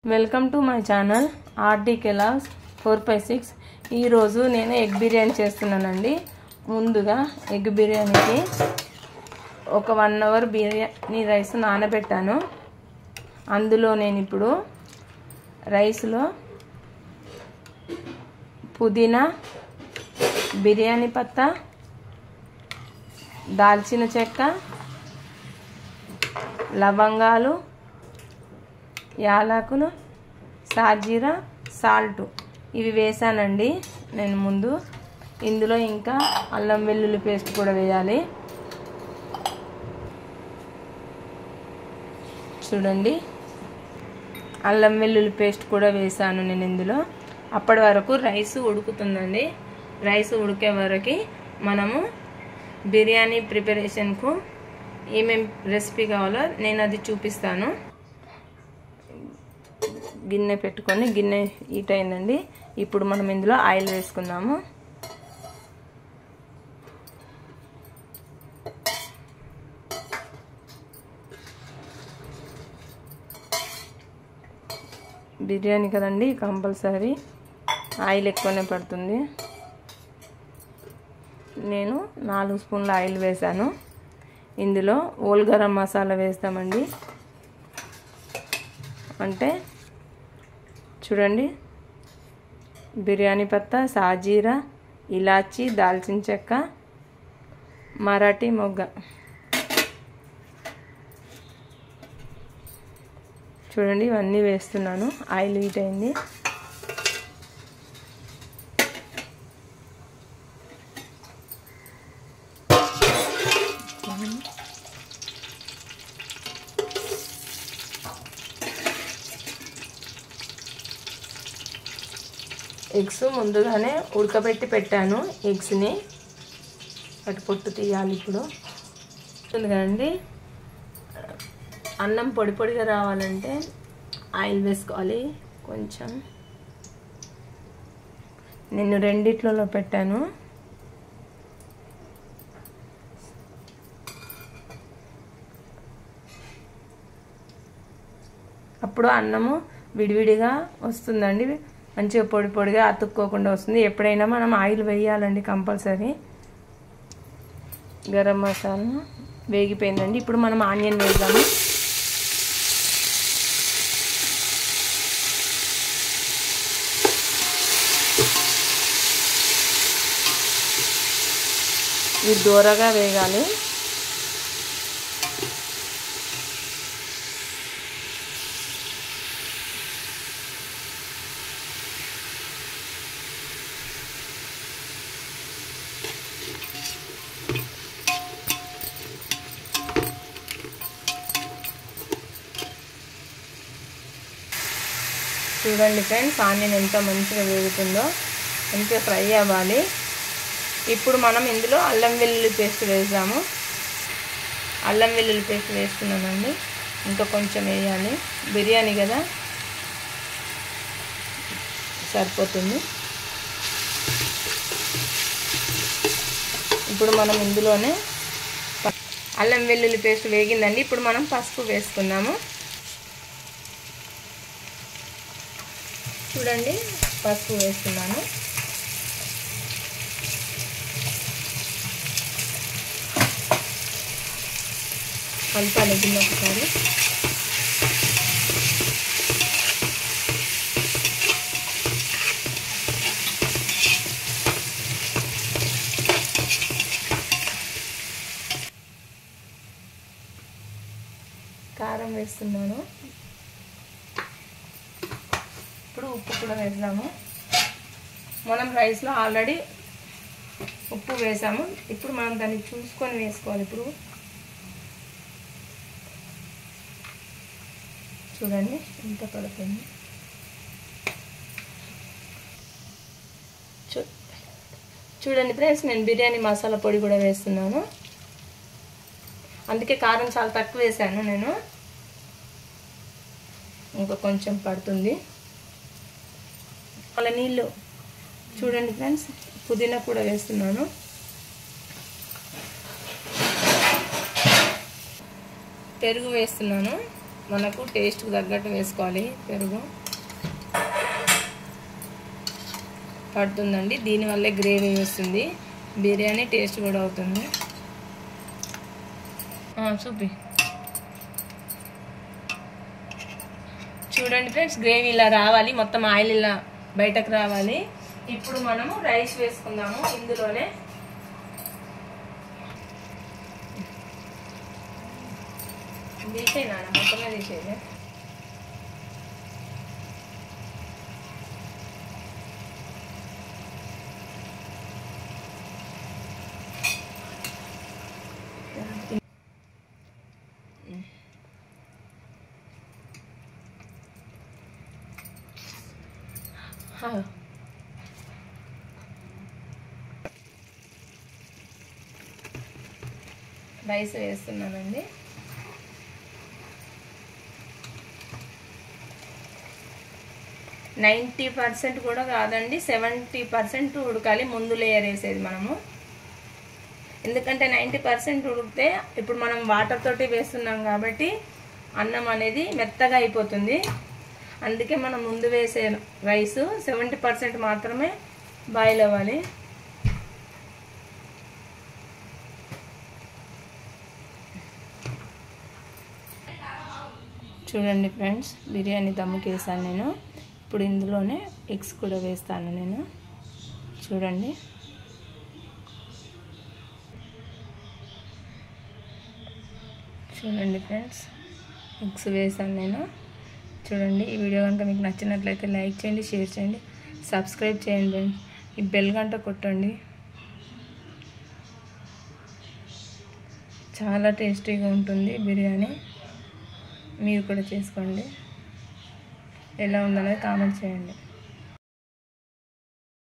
Welcome to my channel RDK logs 456 ఈ రోజు నేను ఎగ్ బిర్యానీ చేస్తున్నానండి। ముందుగా ఎగ్ బిర్యానీకి ఒక 1 అవర్ బిర్యానీ రైస్ నానబెట్టాను। అందులో నేను ఇప్పుడు రైస్ లో పుదీనా, బిర్యానీ పత్తా, దాల్చిన చెక్క, లవంగాలు, యాలకులు, సాజీరా, సాల్ట్ ఇవి వేసానండి నేను ముందు। ఇందులో ఇంకా అల్లం వెల్లుల్లి పేస్ట్ కూడా వేయాలి। చూడండి, అల్లం వెల్లుల్లి పేస్ట్ కూడా వేసాను నేను ఇందులో। అప్పటి వరకు రైస్ ఉడుకుతుందండి। రైస్ ఉడికే వరకు మనము బిర్యానీ ప్రిపరేషన్కు ఏమేం రెసిపీ కావాలో నేను అది చూపిస్తాను। గిన్నె పెట్టుకొని గిన్నె హీట్ అయిందండి। ఇప్పుడు మనం ఇందులో ఆయిల్ వేసుకుందాము। బిర్యానీ కదండి, కంపల్సరీ ఆయిల్ ఎక్కువనే పడుతుంది। నేను 4 స్పూన్ల ఆయిల్ వేసాను। ఇందులో హోల్ గరం మసాలా వేస్తామండి। అంటే చూడండి, బిర్యానీ పత్తా, సాజీరా, ఇలాచి, దాల్చిన చెక్క, మరాఠీ మొగ్గ। చూడండి, ఇవన్నీ వేస్తున్నాను। ఆయిల్ హీట్ అయింది। ఎగ్స్ ముందుగానే ఉడకబెట్టి పెట్టాను। ఎగ్స్ని అటు పొట్టు తీయాలి ఇప్పుడు। ఉంది కదండి, అన్నం పొడి పొడిగా రావాలంటే ఆయిల్ వేసుకోవాలి కొంచెం। నేను రెండిట్లలో పెట్టాను। అప్పుడు అన్నము విడివిడిగా వస్తుందండి, మంచిగా పొడి పొడిగా అతుక్కోకుండా వస్తుంది। ఎప్పుడైనా మనం ఆయిల్ వేయాలండి కంపల్సరీ। గరం మసాలా వేగిపోయిందండి। ఇప్పుడు మనం ఆనియన్ వేద్దాము। ఇది దూరగా వేగాలి। చూడండి ఫ్రెండ్స్, ఆనియన్ ఎంత మంచిగా వేగుతుందో, మంచిగా ఫ్రై అవ్వాలి। ఇప్పుడు మనం ఇందులో అల్లం వెల్లుల్లి పేస్ట్ వేసాము। అల్లం వెల్లుల్లి పేస్ట్ వేస్తున్నానండి, ఇంకా కొంచెం వేయాలి, బిర్యానీ కదా సరిపోతుంది। ఇప్పుడు మనం ఇందులోనే అల్లం వెల్లుల్లి పేస్ట్ వేగిందండి। ఇప్పుడు మనం పసుపు వేసుకున్నాము। చూడండి, పసుపు వేస్తున్నాను। కలపాలి ఒకసారి। కారం వేస్తున్నాను। ఇప్పుడు ఉప్పు కూడా వేద్దాము। మనం రైస్లో ఆల్రెడీ ఉప్పు వేసాము, ఇప్పుడు మనం దాన్ని చూసుకొని వేసుకోవాలి। ఇప్పుడు చూడండి ఎంత పడుతుంది। చూడండి ఫ్రెండ్స్, నేను బిర్యానీ మసాలా పొడి కూడా వేస్తున్నాను, అందుకే కారం చాలా తక్కువ వేసాను నేను, ఇంకా కొంచెం పడుతుంది। అలా నీళ్ళు చూడండి ఫ్రెండ్స్, పుదీనా కూడా వేస్తున్నాను। పెరుగు వేస్తున్నాను। మనకు టేస్ట్కి తగ్గట్టు వేసుకోవాలి. పెరుగు పడుతుందండి, దీనివల్లే గ్రేవీ వస్తుంది, బిర్యానీ టేస్ట్ కూడా అవుతుంది. చూపి చూడండి ఫ్రెండ్స్, గ్రేవీ ఇలా రావాలి, మొత్తం ఆయిల్ ఇలా బయటకు రావాలి. ఇప్పుడు మనము రైస్ వేసుకుందాము. ఇందులోనే తీసేనా మొత్తమే తీసేది. రైస్ వేస్తున్నానండి. నైంటీ 90% కూడా కాదండి, 70% ఉడకాలి ముందు లేయర్ వేసేది మనము. ఎందుకంటే 90% ఉడికితే ఇప్పుడు మనం వాటర్ తోటి వేస్తున్నాం కాబట్టి అన్నం అనేది మెత్తగా అయిపోతుంది. అందుకే మనం ముందు వేసే రైస్ 70% మాత్రమే బాయిల్ అవ్వాలి. చూడండి ఫ్రెండ్స్, బిర్యానీ దమ్ముకి వేసాను నేను. ఇప్పుడు ఇందులోనే ఎగ్స్ కూడా వేస్తాను నేను. చూడండి, చూడండి ఫ్రెండ్స్, ఎగ్స్ వేసాను నేను. చూడండి, ఈ వీడియో కనుక మీకు నచ్చినట్లయితే లైక్ చేయండి, షేర్ చేయండి, సబ్స్క్రైబ్ చేయండి, ఈ బెల్ గంట కొట్టండి. చాలా టేస్టీగా ఉంటుంది బిర్యానీ. మీరు కూడా చేసుకోండి. ఎలా ఉందనేది కామెంట్ చేయండి.